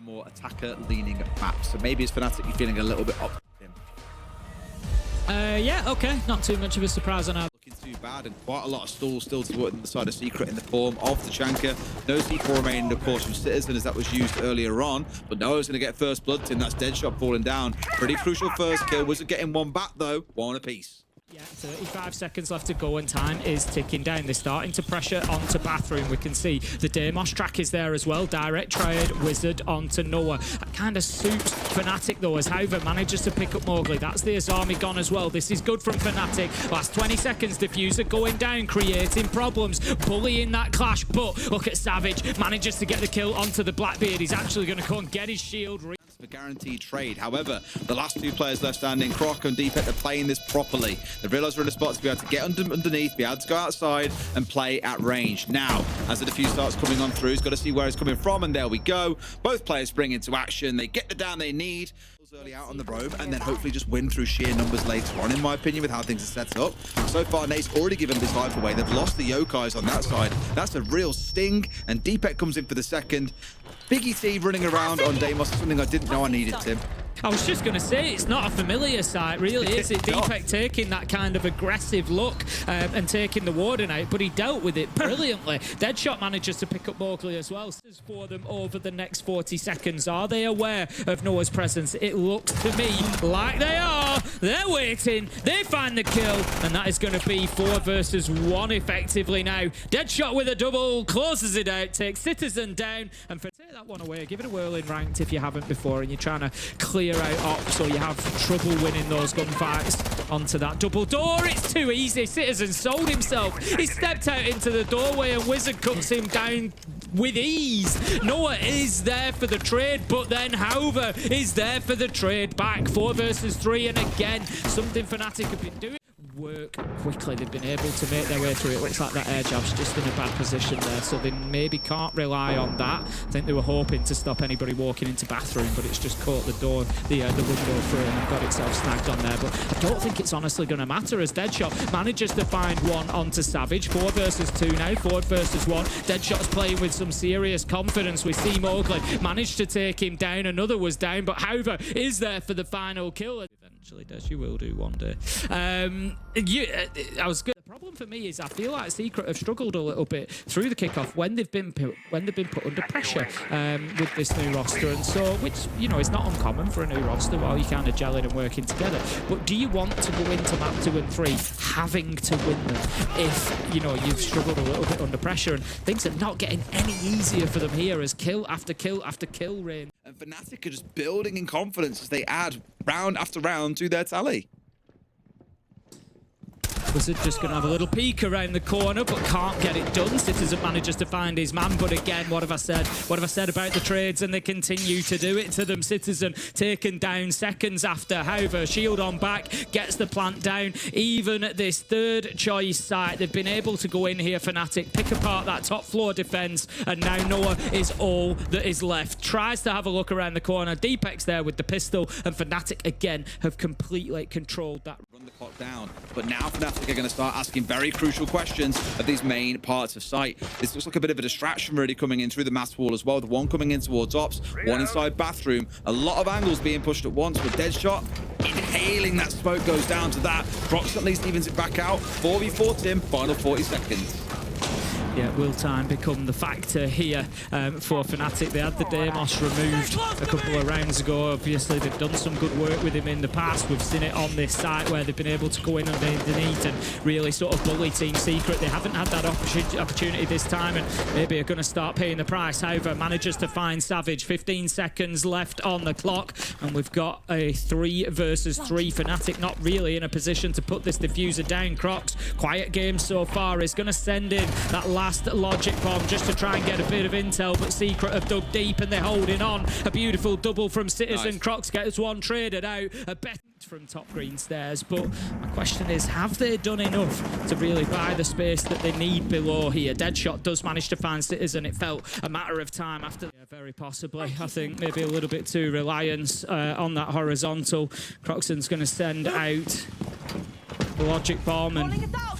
More attacker-leaning map, so maybe it's Fnatic feeling a little bit up. Yeah, okay. Not too much of a surprise on our... Looking too bad, and quite a lot of stalls still to work on the side of Secret in the form of the Chanker. No C4 remaining, of course, from Citizen, as that was used earlier on, but Noah's going to get first blood to him. That's Deadshot falling down. Pretty crucial first kill. Wasn't getting one back, though. One apiece. Yeah, 35 seconds left to go and time is ticking down. They're starting to pressure onto Bathroom. We can see the Deimos track is there as well. Direct Triad, Wizard onto Noah. That kind of suits Fnatic though, as Hauver manages to pick up Mowgli. That's the Azami gone as well. This is good from Fnatic. Last 20 seconds, Diffuser going down, creating problems, bullying that clash. But look at Savage, manages to get the kill onto the Blackbeard. He's actually going to go and get his shield. For guaranteed trade. However, the last two players left standing, Croc and Defect, are playing this properly. They've realised we're in a spot to be able to get underneath, be able to go outside and play at range. Now, as the defuse starts coming on through, he's got to see where it's coming from, and there we go. Both players spring into action. They get the down they need early out on the robe, and then hopefully just win through sheer numbers later on, in my opinion, with how things are set up. So far, Nate's already given his life away. They've lost the Yokais on that side. That's a real sting, and Deepek comes in for the second. Biggie T running around on Deimos, something I didn't know I needed, Tim. I was just going to say, it's not a familiar sight, really, is it? Deepek taking that kind of aggressive look and taking the Warden out, but he dealt with it brilliantly. Deadshot manages to pick up Mowgli as well. For them over the next 40 seconds. Are they aware of Noah's presence? It looks to me like they are. They're waiting. They find the kill, and that is going to be 4 versus 1 effectively now. Deadshot with a double, closes it out, takes Citizen down, and for take that one away, give it a whirl in ranked if you haven't before, and you're trying to clear out ops, or you have trouble winning those gunfights onto that double door. It's too easy. Citizen sold himself. He stepped out into the doorway, and Wizard cuts him down with ease. Noah is there for the trade, but then Hauver is there for the trade back. 4 versus 3, and again, something Fnatic have been doing. Work quickly. They've been able to make their way through. It looks like that air jab's just in a bad position there, so they maybe can't rely on that. I think they were hoping to stop anybody walking into Bathroom, but it's just caught the door, the window frame, and got itself snagged on there. But I don't think it's honestly going to matter, as Deadshot manages to find one onto Savage. 4 versus 2 now, 4 versus 1. Deadshot's playing with some serious confidence. We see Mowgli managed to take him down. Another was down, but Hauver is there for the final kill. Eventually, Des, you will do one day. I was good. The problem for me is I feel like Secret have struggled a little bit through the kickoff when they've been put under pressure with this new roster, and so, which, you know, is not uncommon for a new roster while you're kind of gelling and working together. But do you want to go into map 2 and 3 having to win them if, you know, you've struggled a little bit under pressure, and things are not getting any easier for them here as kill after kill after kill rain. And Fnatic are just building in confidence as they add round after round to their tally. Wizard just going to have a little peek around the corner, but can't get it done. Citizen manages to find his man, but again, what have I said? What have I said about the trades? And they continue to do it to them. Citizen taken down seconds after. However, shield on back, gets the plant down. Even at this third choice site, they've been able to go in here, Fnatic, pick apart that top floor defense, and now Noah is all that is left. Tries to have a look around the corner. Deepek's there with the pistol, and Fnatic again have completely controlled that. Run the clock down, but now Fnatic are going to start asking very crucial questions of these main parts of site. This looks like a bit of a distraction really coming in through the mass wall as well. The one coming in towards ops, one inside Bathroom. A lot of angles being pushed at once, but Deadshot inhaling that smoke goes down to that. Crocs at least evens it back out. 4v4 Tim, final 40 seconds. Yeah, will time become the factor here for Fnatic? They had the Deimos removed a couple of rounds ago. Obviously, they've done some good work with him in the past. We've seen it on this site where they've been able to go in underneath and really sort of bully Team Secret. They haven't had that opportunity this time, and maybe are going to start paying the price. However, manages to find Savage. 15 seconds left on the clock, and we've got a 3 versus 3. Fnatic not really in a position to put this diffuser down. Crocs, quiet game so far, is going to send in that last logic bomb just to try and get a bit of intel, but Secret have dug deep and they're holding on. A beautiful double from Citizen. Nice. Crocs gets one traded out. A bet from top green stairs, but my question is, have they done enough to really buy the space that they need below here? Deadshot does manage to find Citizen. It felt a matter of time after. Yeah, very possibly. I think maybe a little bit too reliance on that horizontal. Crocson's going to send out the logic bomb, and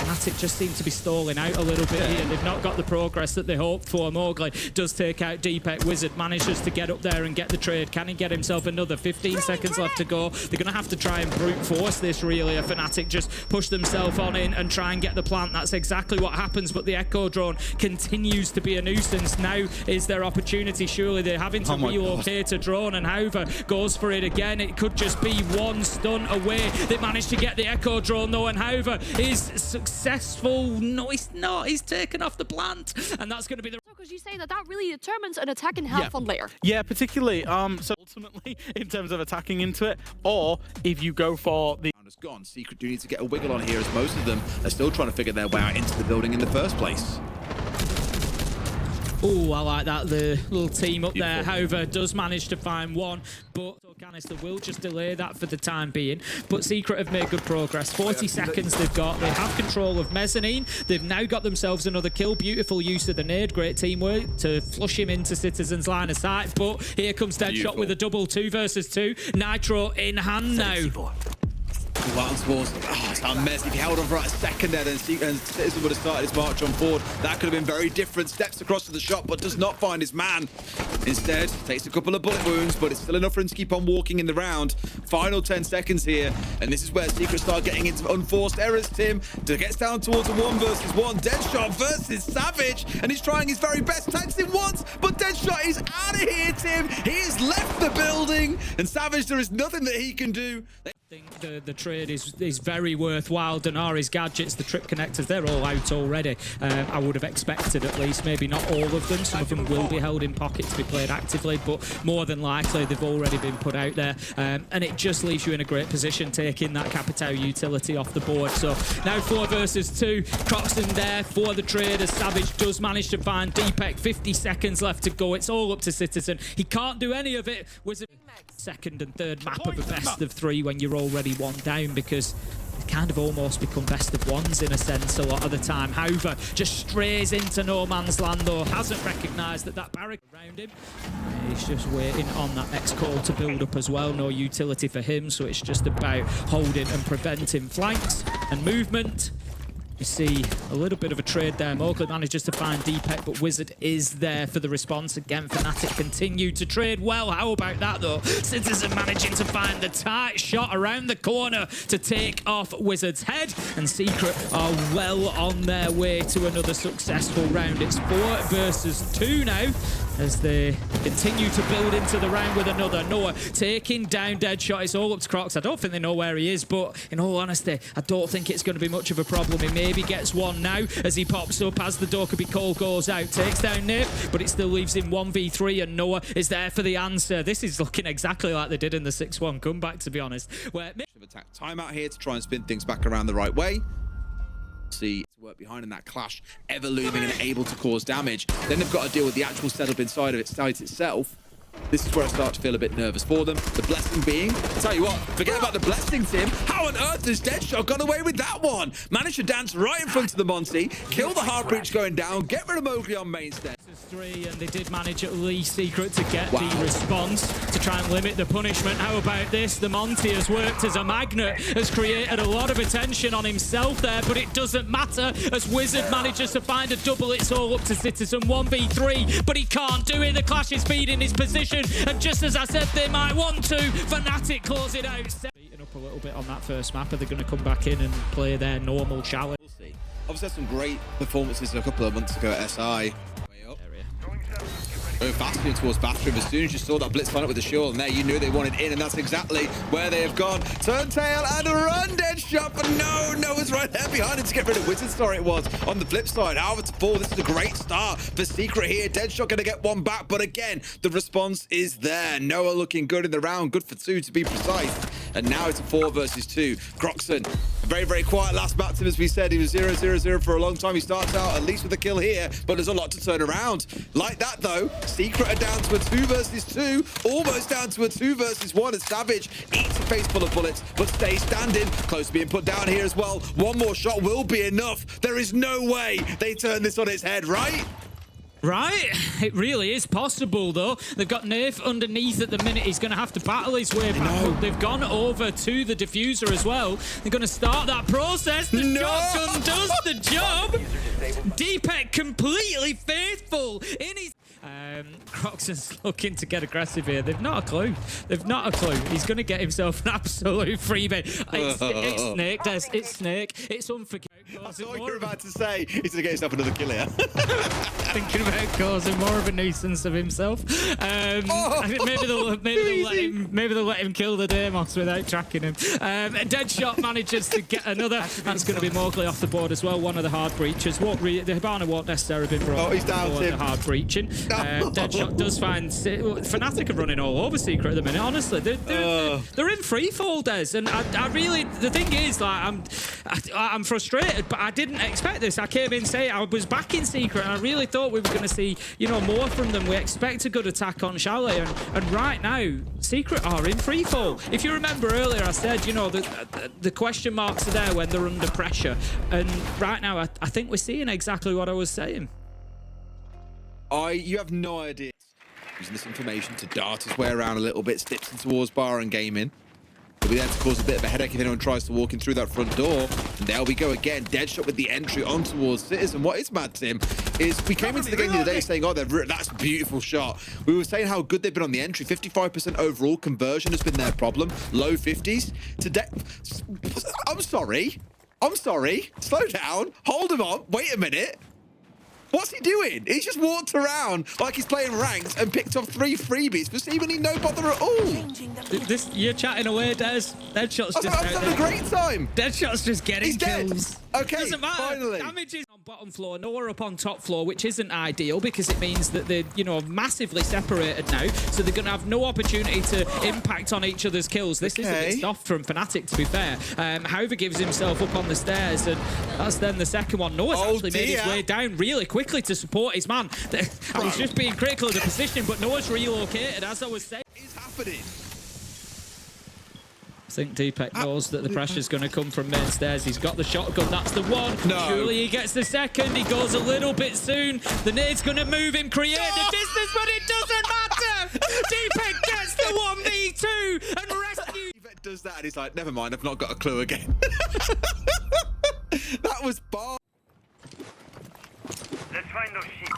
Fnatic just seem to be stalling out a little bit here. They've not got the progress that they hoped for. Mowgli does take out Deepek. Wizard manages to get up there and get the trade. Can he get himself another? 15 seconds left to go. They're going to have to try and brute force this, really. A Fnatic just push themselves on in and try and get the plant. That's exactly what happens, but the Echo drone continues to be a nuisance. Now is their opportunity. Surely they're having to relocate a drone, and Hauver goes for it again. It could just be one stun away. They managed to get the Echo drone though, and Hauver is successful. No, he's not. He's taken off the plant, and that's going to be the... Because you say that really determines an attack and health on layer. Yeah, particularly. So ultimately, in terms of attacking into it, or if you go for the... Has gone. Secret do need to get a wiggle on here, as most of them are still trying to figure their way out into the building in the first place. Oh, I like that, the little team up there. However, does manage to find one, but Canister will just delay that for the time being. But Secret have made good progress. 40 seconds they've got. They have control of Mezzanine. They've now got themselves another kill. Beautiful use of the nade. Great teamwork to flush him into Citizen's line of sight. But here comes Deadshot with a double 2 versus 2. Nitro in hand now. Towards Mez. If he held on for a second there, then Citizen would have started his march on board. That could have been very different. Steps across to the shot, but does not find his man. Instead, takes a couple of bullet wounds, but it's still enough for him to keep on walking in the round. Final 10 seconds here, and this is where Secret start getting into unforced errors. Tim gets down towards a 1 versus 1. Deadshot versus Savage, and he's trying his very best. Tags him once, but Deadshot is out of here, Tim. He has left the building, and Savage, there is nothing that he can do. I think the trade is very worthwhile. Denari's gadgets, the trip connectors, they're all out already. I would have expected at least, maybe not all of them. Some of them will be held in pocket to be played actively, but more than likely they've already been put out there. And it just leaves you in a great position taking that Capital utility off the board. So now 4 versus 2. Croxton there for the trade as Savage does manage to find Deepek. 50 seconds left to go. It's all up to Citizen. He can't do any of it. Wizard second and third map of a best of 3 when you're already 1 down, because it kind of almost become best of 1s in a sense a lot of the time. However, just strays into no man's land though, hasn't recognised that barrier around him. He's just waiting on that next call to build up as well. No utility for him, so it's just about holding and preventing flanks and movement. You see a little bit of a trade there. Mowgli manages to find Deepek, but Wizard is there for the response. Again, Fnatic continue to trade well. How about that, though? Citizen managing to find the tight shot around the corner to take off Wizard's head. And Secret are well on their way to another successful round. It's 4 versus 2 now, as they continue to build into the round with another. Noah taking down Deadshot. It's all up to Crocs. I don't think they know where he is, but in all honesty, I don't think it's going to be much of a problem. He maybe gets one now as he pops up as the Dokubi call goes out. Takes down Nip, but it still leaves him 1v3, and Noah is there for the answer. This is looking exactly like they did in the 6-1 comeback, to be honest. Where attack timeout here to try and spin things back around the right way. See work behind in that clash, ever looming and able to cause damage. Then they've got to deal with the actual setup inside of its site itself. This is where I start to feel a bit nervous for them. The blessing being, I'll tell you what, forget about the blessing, Tim. How on earth has Deadshot got away with that one? Managed to dance right in front of the Monty, kill the hard breach going down, get rid of Mowgli on mainstay. 3, and they did manage at least Secret to get the response to try and limit the punishment. How about this? The Monty has worked as a magnet, has created a lot of attention on himself there, but it doesn't matter as Wizard manages to find a double. It's all up to Citizen 1v3, but he can't do it. The clash is feeding his position, and just as I said they might want to, Fnatic close it out. Beating up a little bit on that first map. Are they going to come back in and play their normal challenge? We'll see. Obviously had some great performances a couple of months ago at SI. Going faster towards Bathroom. As soon as you saw that blitz line up with the shield, and there you knew they wanted in, and that's exactly where they have gone. Turntail and a run, Deadshot, but no, Noah's right there behind him to get rid of Wizard. Sorry, it was on the flip side. However, to fall, this is a great start for Secret here. Deadshot going to get one back, but again, the response is there. Noah looking good in the round, good for 2 to be precise. And now it's a 4 versus 2. Croxton, very, very quiet last map, Tim, as we said. He was 0-0-0 for a long time. He starts out at least with a kill here, but there's a lot to turn around. Like that, though, Secret are down to a 2 versus 2, almost down to a 2 versus 1 as Savage eats a face full of bullets, but stays standing. Close to being put down here as well. One more shot will be enough. There is no way they turn this on its head, right? Right? It really is possible, though. They've got Nerf underneath at the minute. He's going to have to battle his way back up. They've gone over to the diffuser as well. They're going to start that process. The shotgun does the job. Deepek completely faithful in his... Croxon's looking to get aggressive here. They've not a clue. They've not a clue. He's going to get himself an absolute freebie. It's Snake, Des. It's Snake. It's unforgivable. I thought you were about to say he's going to get himself another kill here. Thinking about causing more of a nuisance of himself. I think maybe they'll let him kill the Deimos without tracking him. Deadshot manages to get another. That's going to be Mowgli off the board as well. One of the hard breaches. The Hibana won't necessarily have been brought he's down for the hard breaching. Deadshot does find Fnatic are running all over Secret at the minute. Honestly, they're in free fall, Des, and I really, the thing is, like, I'm frustrated, but I didn't expect this. I came in saying I was back in Secret, and I really thought we were going to see, you know, more from them. We expect a good attack on Chalet, and right now, Secret are in free fall. If you remember earlier, I said, you know, the question marks are there when they're under pressure, and right now, I think we're seeing exactly what I was saying. You have no idea. Using this information to dart his way around a little bit, slips in towards Bar and Gaming. He'll be there to cause a bit of a headache if anyone tries to walk in through that front door. And there we go again. Deadshot with the entry on towards Citizen. What is mad, Tim, is we came into the game the other day saying, oh, that's a beautiful shot. We were saying how good they've been on the entry. 55% overall conversion has been their problem. Low 50s. Today, I'm sorry. Slow down. Hold him on. Wait a minute. What's he doing? He's just walked around like he's playing ranked and picked off 3 freebies for seemingly no bother at all. You're chatting away, Des. Deadshot's just having a great time. Deadshot's just getting kills. Okay, doesn't matter. finally. Damage is on bottom floor, Noah up on top floor, which isn't ideal because it means that they're, you know, massively separated now. So they're going to have no opportunity to impact on each other's kills. This is a bit soft from Fnatic, to be fair. However, gives himself up on the stairs, and that's then the second one. Noah's actually made his way down really quickly to support his man. I was just being critical of the position, but Noah's relocated, as I was saying. What is happening? I think Deepek knows that the pressure's going to come from main stairs. He's got the shotgun. That's the one. No. Surely he gets the second. He goes a little bit soon. The nade's going to move him, create the distance, but it doesn't matter. Deepek gets the 1v2 and rescue. Deepek does that and he's like, never mind, I've not got a clue again. That was bar. Let's find those sheep.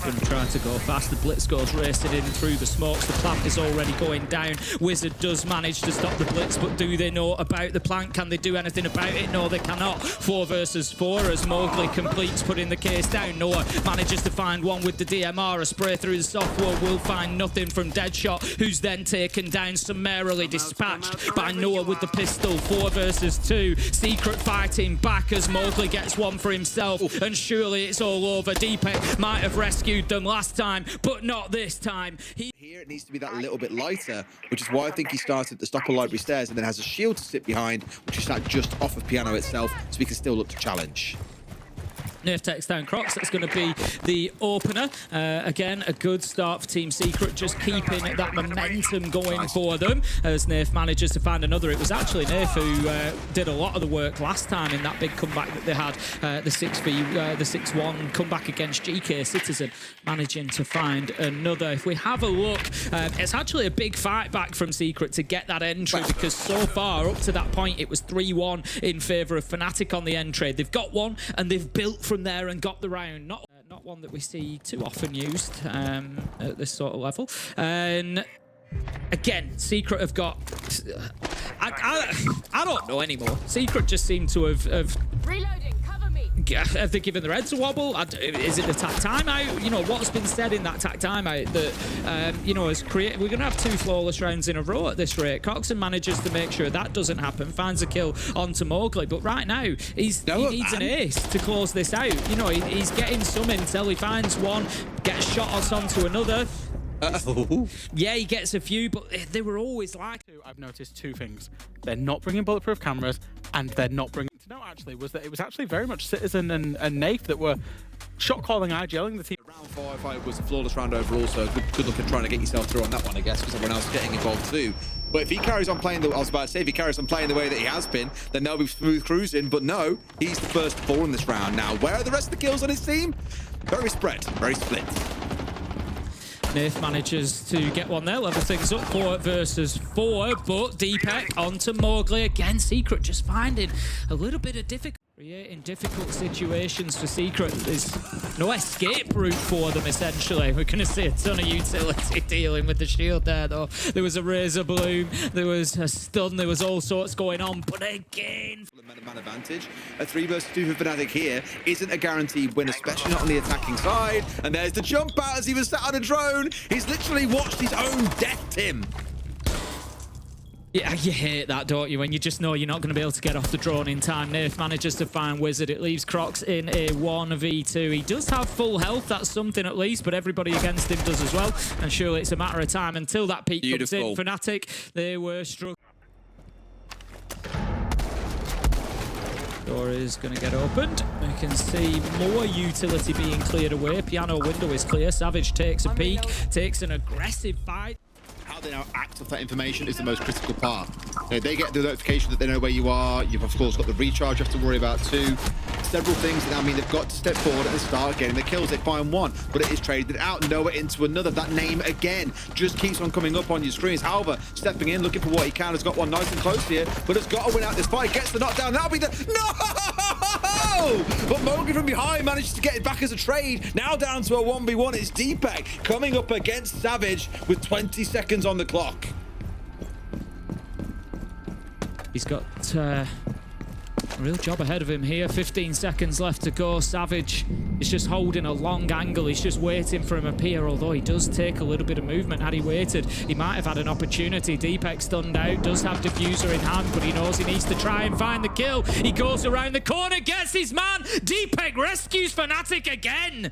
Going to try to go fast. The Blitz goes racing in through the smokes. The plant is already going down. Wizard does manage to stop the Blitz, but do they know about the plant? Can they do anything about it? No, they cannot. 4 versus 4 as Mowgli completes putting the case down. Noah manages to find one with the DMR. A spray through the software will find nothing from Deadshot, who's then taken down summarily, dispatched by Noah with the pistol. 4 versus 2. Secret fighting back as Mowgli gets one for himself, and surely it's all over. Deepek might have rescued them last time, but not this time. Here it needs to be that little bit lighter, which is why I think he started at the Stopper Library stairs and then has a shield to sit behind, which is sat just off of Piano itself, so he can still look to challenge. Nerf takes down Crocs. That's going to be the opener. Again, a good start for Team Secret, just keeping that momentum going for them as Nerf manages to find another. It was actually Nerf who did a lot of the work last time in that big comeback that they had, the 6-1 comeback against Geekay Citizen, managing to find another. If we have a look, it's actually a big fight back from Secret to get that entry, because so far, up to that point, it was 3-1 in favour of Fnatic on the entry. They've got one, and they've built from there and got the round. Not one that we see too often used at this sort of level. And again, Secret have got... I don't know anymore. Secret just seem to have Reloading, cover me. Have they given their heads a wobble? Is it the tack timeout? You know, what's been said in that tack timeout that, you know, we're going to have 2 flawless rounds in a row at this rate. Coxon manages to make sure that doesn't happen, finds a kill onto Mowgli, but right now, he needs an ace to close this out. You know, he's getting some intel, he finds one, gets shot onto another. Yeah, he gets a few, but they were always like... I've noticed 2 things. They're not bringing bulletproof cameras, and they're not bringing... To know, actually, was that it was actually very much Citizen and Nath that were shot calling, IGLing the team. Round fight was a flawless round overall, so good luck at trying to get yourself through on that one, I guess, because everyone else is getting involved too. But if he carries on playing I was about to say, if he carries on playing the way that he has been, then they'll be smooth cruising. But no, he's the first to fall in this round. Now, where are the rest of the kills on his team? Very spread, very split. Nif manages to get one there, level things up 4 versus 4, but Deepak onto Mowgli again. Secret just finding a little bit of difficulty. Creating difficult situations for Secret. There's no escape route for them, essentially. We're going to see a ton of utility dealing with the shield there, though. There was a Razor Bloom, there was a stun, there was all sorts going on, but again... Man advantage. A 3 versus 2 for Fnatic here isn't a guaranteed win, especially not on the attacking side. And there's the jump out as he was sat on a drone. He's literally watched his own death, Tim. Yeah, you hate that, don't you? When you just know you're not going to be able to get off the drone in time. Nerf manages to find Wizard. It leaves Crocs in a 1v2. He does have full health, that's something at least, but everybody against him does as well. And surely it's a matter of time until that peak comes in. Fnatic, they were struggling. Door is going to get opened. We can see more utility being cleared away. Piano window is clear. Savage takes a peek, takes an aggressive fight. How they now act off that information is the most critical part. They get the notification that they know where you are. You've of course got the recharge you have to worry about too. Several things that now mean they've got to step forward and start getting the kills. They find one, but it is traded out nowhere into another. That name again just keeps on coming up on your screens. However, stepping in, looking for what he can, has got one nice and close here, but has got to win out this fight. Gets the knockdown. That'll be the no! But Mowgli from behind manages to get it back as a trade. Now down to a 1v1. It's Deepak coming up against Savage with 20 seconds on the clock. He's got a real job ahead of him here. 15 seconds left to go. Savage is just holding a long angle. He's just waiting for him to appear, although he does take a little bit of movement. Had he waited, he might have had an opportunity. Deepak stunned out, does have diffuser in hand, but he knows he needs to try and find the kill. He goes around the corner, gets his man. Deepak rescues Fnatic again.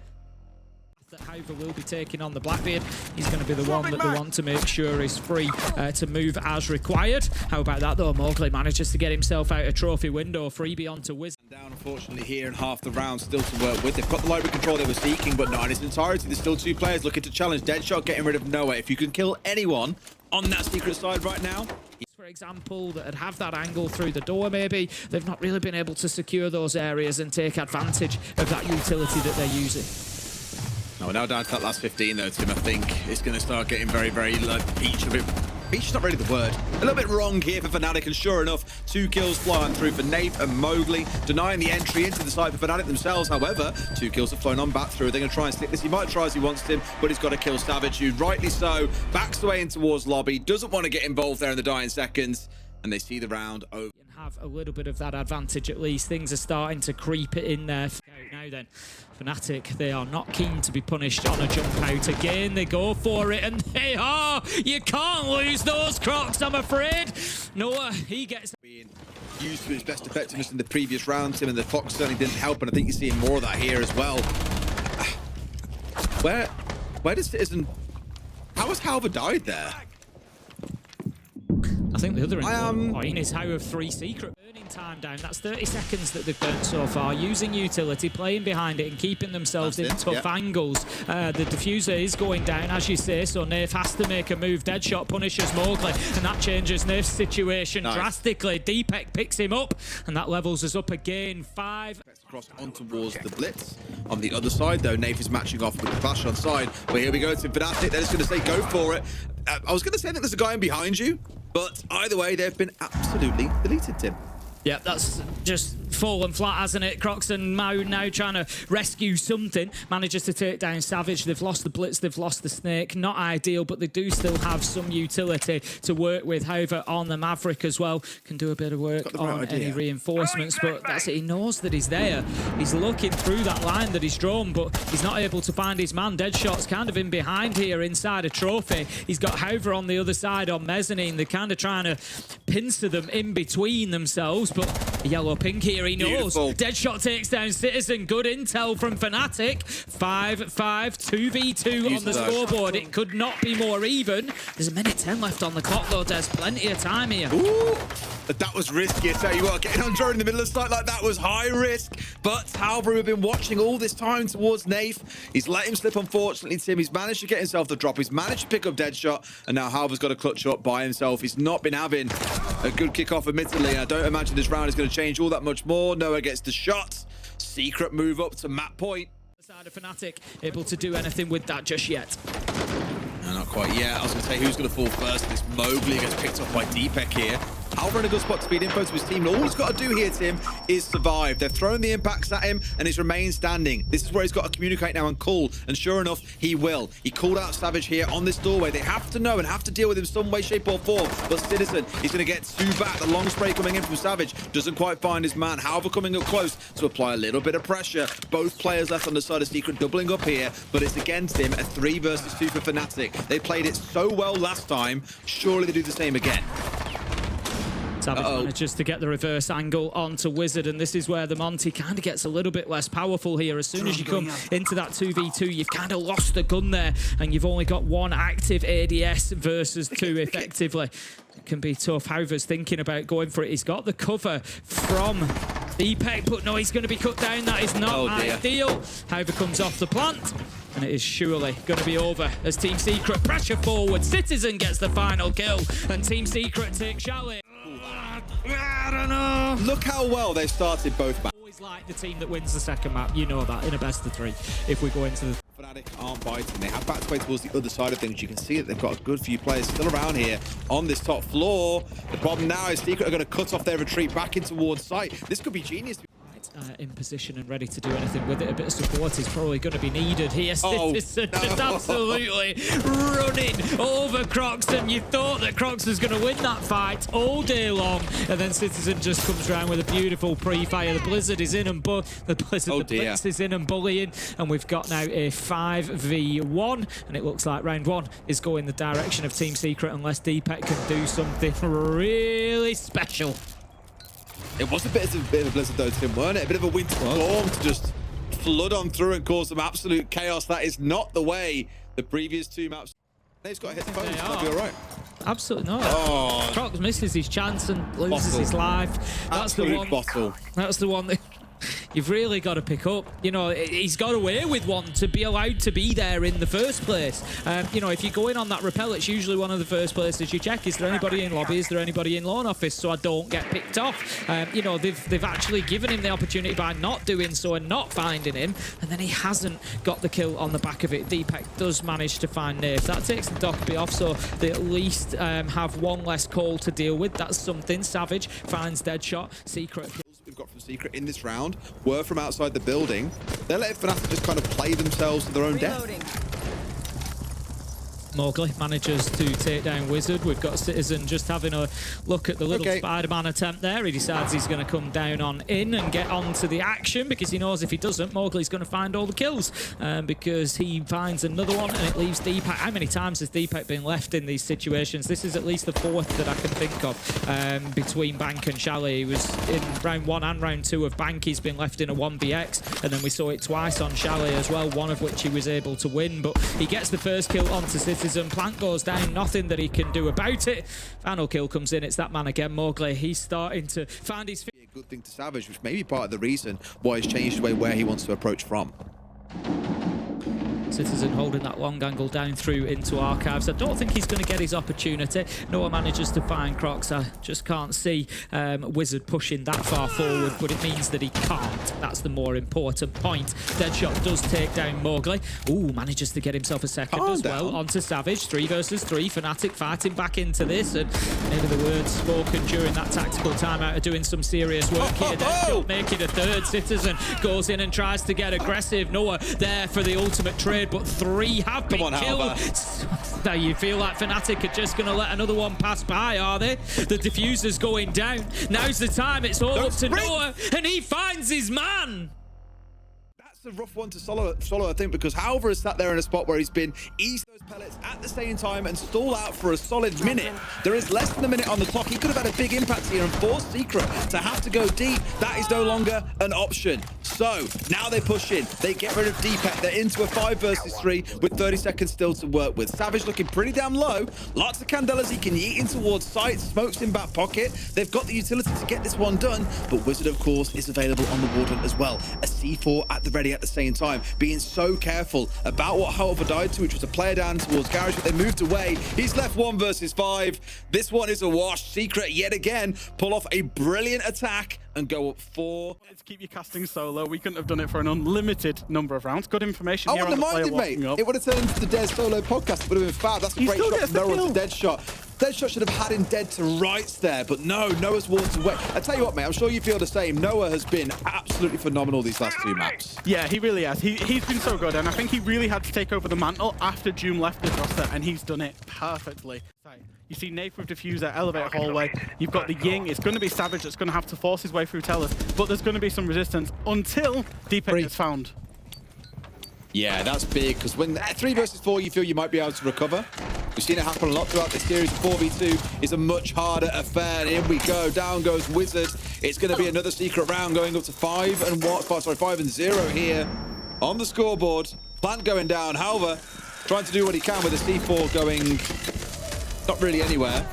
That Hoover will be taking on the Blackbeard. He's going to be the one that they want to make sure is free to move as required. How about that though? Mowgli manages to get himself out a trophy window, freebie onto Wizard. Down unfortunately here in half the round, still to work with. They've got the library control they were seeking, but not in its entirety. There's still 2 players looking to challenge. Deadshot getting rid of Noah. If you can kill anyone on that secret side right now, for example, that would have that angle through the door maybe, they've not really been able to secure those areas and take advantage of that utility that they're using. No, we're now down to that last 15 though, Tim. I think it's going to start getting very, very like peach of it. Peach is not really the word. A little bit wrong here for Fnatic, and sure enough, 2 kills flying through for Nate and Mowgli, denying the entry into the site for Fnatic themselves. However, 2 kills have flown on back through. They're going to try and stick this. He might try as he wants to, but he's got to kill Savage, who rightly so backs away in towards lobby, doesn't want to get involved there in the dying seconds, and they see the round over. Have a little bit of that advantage at least. Things are starting to creep it in there. Now then, Fnatic, they are not keen to be punished on a jump out again. They go for it and they are. You can't lose those Crocs, I'm afraid. Noah, he gets being used to his best effectiveness in the previous round, Tim, and the Fox certainly didn't help, and I think you're seeing more of that here as well. Where does Citizen... How has Halver died there? I think the other point is how of 3 secret burning time down. That's 30 seconds that they've burnt so far, using utility, playing behind it and keeping themselves in tough angles. The diffuser is going down, as you say, so Nerf has to make a move. Deadshot punishes Mowgli, and that changes Nerf's situation drastically. Deepak picks him up, and that levels us up again. 5. Across on towards the blitz. On the other side, though, Nath is matching off with the flash on side. But here we go to Fnatic. They're just going to say, go for it. I was going to say that there's a guy in behind you, but either way, they've been absolutely deleted, Tim. Yeah, that's just fallen flat, hasn't it? Crocs and Mao now trying to rescue something. Manages to take down Savage. They've lost the Blitz, they've lost the Snake. Not ideal, but they do still have some utility to work with. However, on the Maverick as well, can do a bit of work on any reinforcements, but that's it. He knows that he's there. He's looking through that line that he's drawn, but he's not able to find his man. Deadshot's kind of in behind here inside a trophy. He's got Hover on the other side on Mezzanine. They're kind of trying to pincer them in between themselves, but Yellow-pink here, he knows. Beautiful. Deadshot takes down Citizen. Good intel from Fnatic. 5-5, 2v2 on the scoreboard. It could not be more even. There's a minute 10 left on the clock, though. There's plenty of time here. Ooh, that was risky, I tell you what. Getting on drone in the middle of the site like that was high risk. But Halber, we've been watching all this time towards Nath. He's let him slip, unfortunately, Tim. He's managed to get himself the drop. He's managed to pick up Deadshot. And now Halber's got to clutch up by himself. He's not been having a good kickoff, admittedly. I don't imagine this round is going to change all that much more. Noah gets the shot. Secret move up to map point. Side of Fnatic, able to do anything with that just yet. No, not quite yet. I was going to say who's going to fall first. This Mowgli gets picked up by Deepek here. Halber in a good spot to feed info to his team. And all he's got to do here, Tim, is survive. They've thrown the impacts at him and he's remained standing. This is where he's got to communicate now and call. And sure enough, he will. He called out Savage here on this doorway. They have to know and have to deal with him some way, shape or form. But Citizen, he's going to get two back. The long spray coming in from Savage doesn't quite find his man. Halber coming up close to apply a little bit of pressure. Both players left on the side of Secret doubling up here, but it's against him. A 3 versus 2 for Fnatic. They played it so well last time. Surely they do the same again. Savage manages to get the reverse angle onto Wizard, and this is where the Monty kind of gets a little bit less powerful here. As soon as you come into that 2v2, you've kind of lost the gun there, and you've only got one active ADS versus 2 effectively. It can be tough. Hauver's thinking about going for it. He's got the cover from Deepek, but no, he's going to be cut down. That is not ideal. Hauver comes off the plant. And it is surely going to be over as Team Secret pressure forward. Citizen gets the final kill, and Team Secret takes Chalet. I don't know. Look how well they started both back. Always like the team that wins the second map. You know that in a best of 3. If we go into the Fnatic aren't biting. They have back to play towards the other side of things. You can see that they've got a good few players still around here on this top floor. The problem now is Secret are going to cut off their retreat back in towards site. This could be genius. in position and ready to do anything with it. A bit of support is probably going to be needed here. Citizen just absolutely running over Croxton. You thought that Crox was going to win that fight all day long, and then Citizen just comes around with a beautiful pre-fire. The Blizzard is in and the Blitz is in and bullying, and we've got now a 5v1, and it looks like round 1 is going the direction of Team Secret unless Deepek can do something really special. It was a bit of a blizzard though, Tim, weren't it? A bit of a winter storm to just flood on through and cause some absolute chaos. That is not the way the previous two maps. They've got to hit the phone. That'll be all right. Absolutely not. Oh. Crocs misses his chance and loses his life. That's the one. Bottle. That's the one that you've really got to pick up. You know, he's got away with one to be allowed to be there in the first place. You know, if you go in on that rappel, it's usually one of the first places you check. Is there anybody in lobby? Is there anybody in loan office? So I don't get picked off. You know, they've actually given him the opportunity by not doing so and not finding him, and then he hasn't got the kill on the back of it. Deepek does manage to find Nath. That takes the Docby off, so they at least have one less call to deal with. That's something. Savage finds Deadshot. Secret we've got from Secret in this round were from outside the building. They're letting Fnatic just kind of play themselves to their own death. Mowgli manages to take down Wizard. We've got Citizen just having a look at the little Spider-Man attempt there. He decides he's going to come down on in and get onto the action because he knows if he doesn't, Mowgli's going to find all the kills because he finds another one and it leaves Deepek. How many times has Deepek been left in these situations? This is at least the fourth that I can think of between Bank and Chalet. He was in round 1 and round 2 of Bank. He's been left in a 1vx, and then we saw it twice on Chalet as well, one of which he was able to win, but he gets the first kill onto Citizen. Plant goes down, nothing that he can do about it. Final kill comes in, it's that man again, Mowgli. He's starting to find his feet. A good thing to Savage, which may be part of the reason why he's changed the way where he wants to approach from. Citizen holding that long angle down through into Archives. I don't think he's going to get his opportunity. Noah manages to find Crocs. I just can't see Wizard pushing that far forward, but it means that he can't. That's the more important point. Deadshot does take down Mowgli. Ooh, manages to get himself a second as well onto Savage. 3 versus 3. Fnatic fighting back into this, and maybe the words spoken during that tactical timeout are doing some serious work here. Deadshot making a third. Citizen goes in and tries to get aggressive. Noah there for the ultimate trade, but 3 have been killed. Now you feel like Fnatic are just going to let another one pass by, are they? The diffuser's going down. Now's the time. It's all up to Noah, and he finds his man. That's a rough one to swallow, I think, because Halver has sat there in a spot where he's been easing those pellets at the same time and stall out for a solid minute. There is less than a minute on the clock. He could have had a big impact here and forced Secret to have to go deep. That is no longer an option. So now they push in. They get rid of Deepek. They're into a 5 versus 3 with 30 seconds still to work with. Savage looking pretty damn low. Lots of candelas he can yeet in towards sight. Smokes in back pocket. They've got the utility to get this one done, but Wizard, of course, is available on the Warden as well. A C4 at the ready at the same time, being so careful about what Halver died to, which was a player down towards Garage, but they moved away. He's left 1 versus 5. This one is a wash. Secret yet again pull off a brilliant attack and go up 4. Let's keep you casting solo. We couldn't have done it for an unlimited number of rounds. Good information here I on wouldn't the have player minded, mate. walking up. It would have turned into the Dead solo podcast. It would have been fab. That's a He great still shot gets from the Noah kill. to Deadshot. Deadshot should have had him dead to rights there, but no, Noah's walked away. I tell you what, mate, I'm sure you feel the same. Noah has been absolutely phenomenal these last 2 maps. Yeah, he really has. He's been so good, and I think he really had to take over the mantle after Doom left the roster, and he's done it perfectly. You see Nath with Diffuser, Elevator Hallway. You've got the Ying. It's going to be Savage that's going to have to force his way through Tellers, but there's going to be some resistance until Deepek gets found. Yeah, that's big, because when 3 versus 4, you feel you might be able to recover. We've seen it happen a lot throughout this series. 4v2 is a much harder affair. And here we go. Down goes Wizard. It's going to be another secret round going up to 5 and 0 here on the scoreboard. Plant going down. Halver trying to do what he can with a C4 going not really anywhere.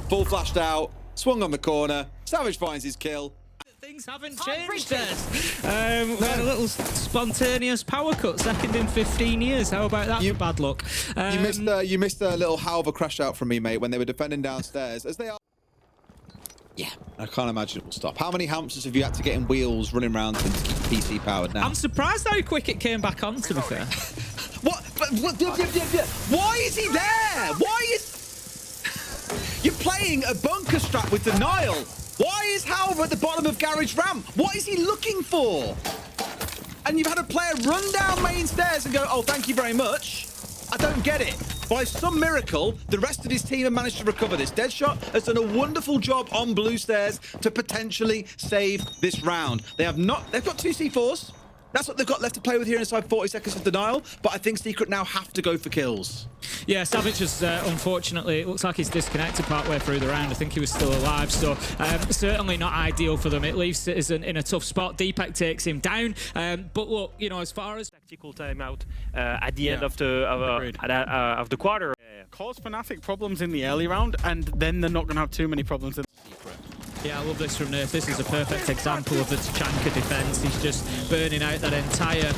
Full flashed out. Swung on the corner. Savage finds his kill. Things haven't changed, Des. We had a little spontaneous power cut, second in 15 years. How about that for bad luck? You missed a little Halver crash out from me, mate, when they were defending downstairs. As they are. Yeah, I can't imagine it will stop. How many hamsters have you had to get in wheels running around to keep PC powered now? I'm surprised how quick it came back on, to be fair. What? Why is he there? Why is... You're playing a bunker strat with Denial. Why is Halver at the bottom of Garage Ramp? What is he looking for? And you've had a player run down main stairs and go, oh, thank you very much. I don't get it. By some miracle, the rest of his team have managed to recover this. Deadshot has done a wonderful job on blue stairs to potentially save this round. They've got 2 C4s. That's what they've got left to play with here inside 40 seconds of Denial, but I think Secret now have to go for kills. Yeah, Savage has, unfortunately, it looks like he's disconnected partway through the round. I think he was still alive, so certainly not ideal for them. It leaves Citizen in a tough spot. Deepek takes him down, but look, you know, as far as... Tactical timeout at the end of the quarter. Cause Fnatic problems in the early round, and then they're not going to have too many problems in the secret. Yeah, I love this from Nerf. This is a perfect example of the Tachanka defense. He's just burning out that entire,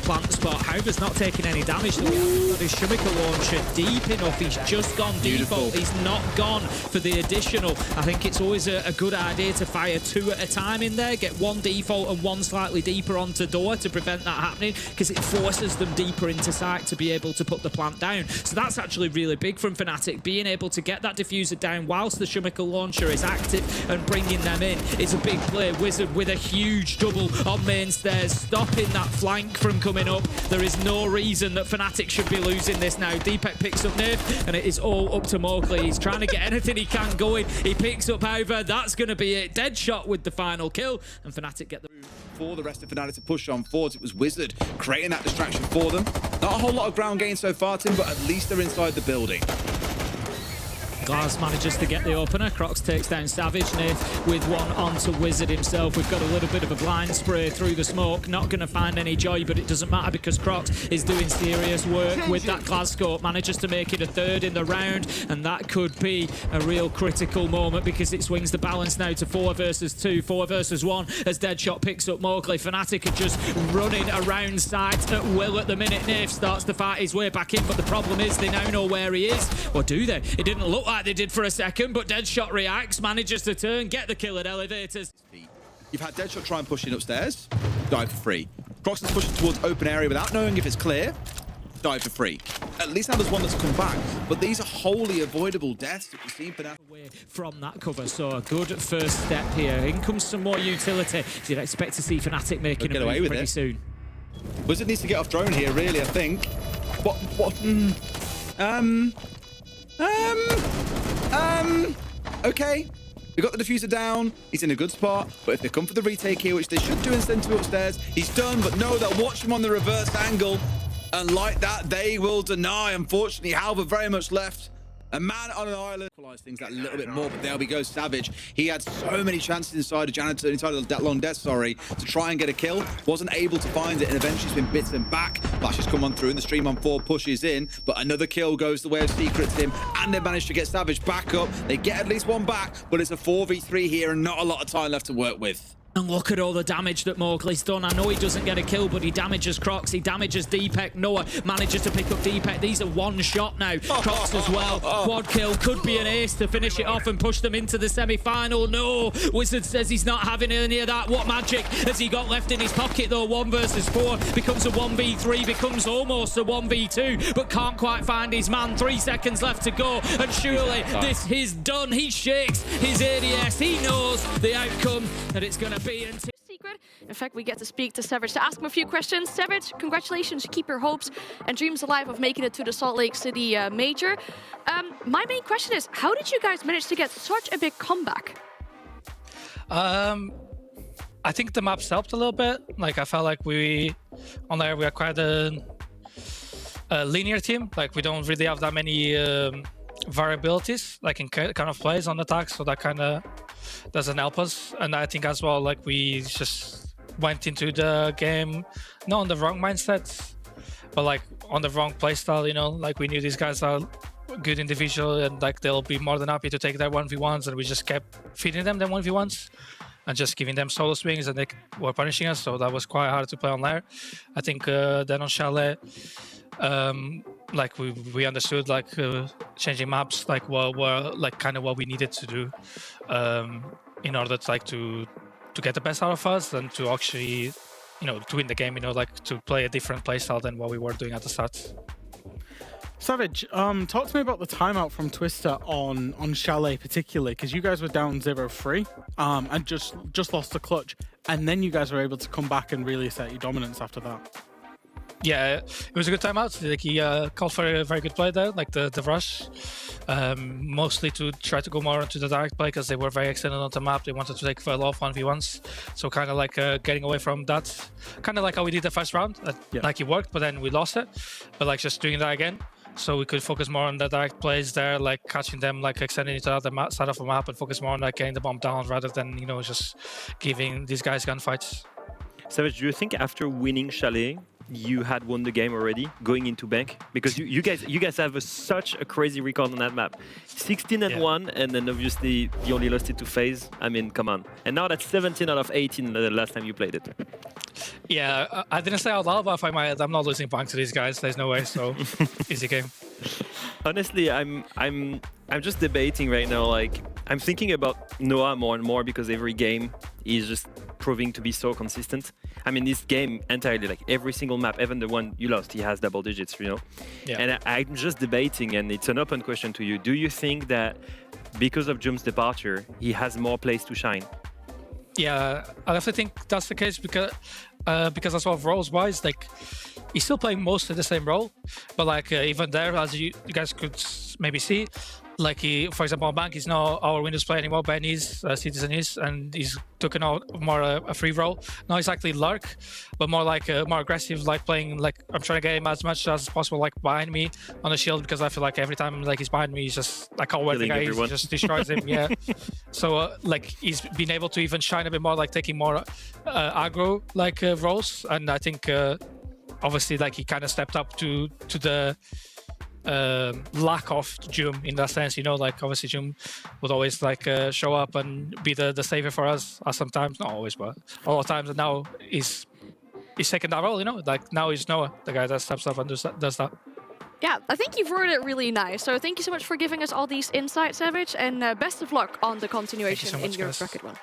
plant spot. Halver's not taking any damage. Got his Shumika launcher deep enough. He's just gone default. He's not gone for the additional. I think it's always a good idea to fire 2 at a time in there. Get 1 default and 1 slightly deeper onto door to prevent that happening, because it forces them deeper into sight to be able to put the plant down. So that's actually really big from Fnatic. Being able to get that diffuser down whilst the Shumika launcher is active and bringing them in is a big play. Wizard with a huge double on main stairs, stopping that flank from coming up. There is no reason that Fnatic should be losing this now. Deepek picks up Nerf, and it is all up to Mowgli. He's trying to get anything he can going. He picks up Halver. That's going to be it. Deadshot with the final kill, and Fnatic get the... For the rest of Fnatic to push on forwards, it was Wizard creating that distraction for them. Not a whole lot of ground gain so far, Tim, but at least they're inside the building. Glass manages to get the opener. Crocs takes down Savage. Nath with one onto Wizard himself. We've got a little bit of a blind spray through the smoke. Not going to find any joy, but it doesn't matter because Crocs is doing serious work with that glass scope. Manages to make it a 3rd in the round, and that could be a real critical moment because it swings the balance now to 4 versus 2, 4 versus 1 as Deadshot picks up Mowgli. Fnatic are just running around site at will at the minute. Nath starts to fight his way back in, but the problem is they now know where he is. Or do they? It didn't look like they did for a second, but Deadshot reacts, manages to turn, get the kill at Elevators. You've had Deadshot try and push in upstairs, dive for free. Crocs is pushing towards open area without knowing if it's clear, dive for free. At least now there's one that's come back, but these are wholly avoidable deaths that we've seen for now. Away from that cover, so a good first step here. In comes some more utility. You'd expect to see Fnatic making a move pretty soon. Wizard needs to get off drone here, really, I think. Okay. We got the diffuser down. He's in a good spot. But if they come for the retake here, which they should do and send to upstairs, he's done. But no, they'll watch him on the reverse angle. And like that, they will deny. Unfortunately, Halva very much left. A man on an island. Equalize things that a little bit more, but there we go, Savage. He had so many chances inside of Janitor, inside of that long death, sorry, to try and get a kill. Wasn't able to find it, and eventually he's been bitten back. Flash has come on through, and the stream on 4 pushes in, but another kill goes the way of Secret Team, and they managed to get Savage back up. They get at least one back, but it's a 4v3 here, and not a lot of time left to work with. And look at all the damage that Mowgli's done. I know he doesn't get a kill, but he damages Crocs, he damages Deepek. Noah manages to pick up Deepek. These are one shot now. Crocs as well. Quad kill could be an ace to finish it off and push them into the semi-final. No, Wizard says he's not having any of that. What magic has he got left in his pocket though? 1 versus 4 becomes a 1v3, becomes almost a 1v2, but can't quite find his man. 3 seconds left to go, and surely this is done. He shakes his ADS. He knows the outcome, that it's going to be into secret. In fact, we get to speak to Savage to ask him a few questions. Savage, congratulations, keep your hopes and dreams alive of making it to the Salt Lake City Major. My main question is, how did you guys manage to get such a big comeback? I think the maps helped a little bit. Like, I felt like on there we are quite a linear team. Like, we don't really have that many variabilities, like in kind of plays on attacks, so that kind of doesn't help us. And I think as well, like, we just went into the game not on the wrong mindset, but like on the wrong playstyle, you know, like we knew these guys are good individual and like they'll be more than happy to take their 1v1s, and we just kept feeding them 1v1s and just giving them solo swings, and they were punishing us, so that was quite hard to play on there. I think then on Chalet, like we understood like changing maps like were like kind of what we needed to do in order to like to get the best out of us and to actually, you know, to win the game, you know, like to play a different playstyle than what we were doing at the start. Savage, talk to me about the timeout from Twister on Chalet particularly, because you guys were down 0-3 and just lost the clutch, and then you guys were able to come back and really assert your dominance after that. Yeah, it was a good timeout. Like he called for a very good play there, like the rush, mostly to try to go more into the direct play because they were very extended on the map. They wanted to take full off 1v1s, so kind of like getting away from that, kind of like how we did the first round. Like it worked, but then we lost it. But like just doing that again, so we could focus more on the direct plays there, like catching them, like extending it to the other side of the map, and focus more on like getting the bomb down rather than, you know, just giving these guys gunfights. Savage, do you think after winning Chalet, you had won the game already going into bank? Because you guys have such a crazy record on that map. 16-1, and then obviously you only lost it to FaZe. I mean, come on. And now that's 17 out of 18 the last time you played it. Yeah, I didn't say out loud, but I'm not losing bank to these guys. There's no way. So easy game. Honestly, I'm just debating right now. Like, I'm thinking about Noah more and more because every game is just proving to be so consistent. I mean, this game entirely, like every single map, even the one you lost, he has double digits, you know? Yeah. And I'm just debating, and it's an open question to you. Do you think that because of Jum's departure, he has more place to shine? Yeah, I definitely think that's the case because as well, roles-wise, like, he's still playing mostly the same role, but like even there, as you guys could maybe see, like he, for example, on bank, he's not our Windows player anymore. Ben is, Citizen is, and he's taken out more a free role. Not exactly lurk, but more like more aggressive, like playing, like I'm trying to get him as much as possible, like behind me on the shield, because I feel like every time like he's behind me, he's just like how the guy he just destroys him. Yeah. So like he's been able to even shine a bit more, like taking more aggro like roles, and I think obviously like he kind of stepped up to the lack of Jum in that sense, you know, like obviously Jum would always like show up and be the savior for us sometimes, not always, but a lot of times, and now he's taking that role, you know, like now he's Noah, the guy that steps up and does that. Yeah, I think you've worded it really nice, so thank you so much for giving us all these insights, Savage, and best of luck on the continuation in your bracket one.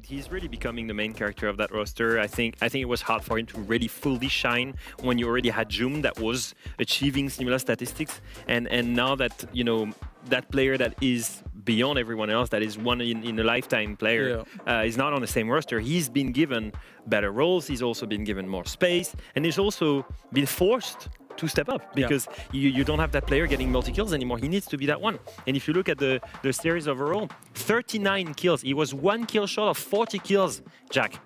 He's really becoming the main character of that roster. I think it was hard for him to really fully shine when you already had Jum that was achieving similar statistics, and now that, you know, that player that is beyond everyone else, that is one in a lifetime player, is not on the same roster. He's been given better roles, he's also been given more space, and he's also been forced to step up because you don't have that player getting multi-kills anymore. He needs to be that one. And if you look at the series overall, 39 kills. He was 1 kill short of 40 kills, Jack,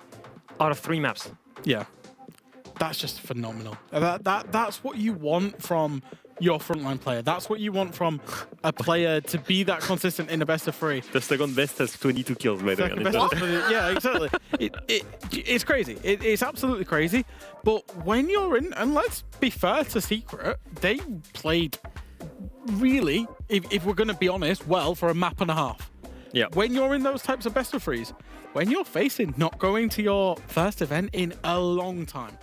out of 3 maps. Yeah. That's just phenomenal. That's what you want from your frontline player. That's what you want from a player to be that consistent in the best of 3. The second best has 22 kills, by the way. Yeah, exactly. It's crazy. It's absolutely crazy. But when you're in, and let's be fair to Secret, they played really, if we're going to be honest, well for a map and a half. Yeah. When you're in those types of best of 3s, when you're facing not going to your first event in a long time,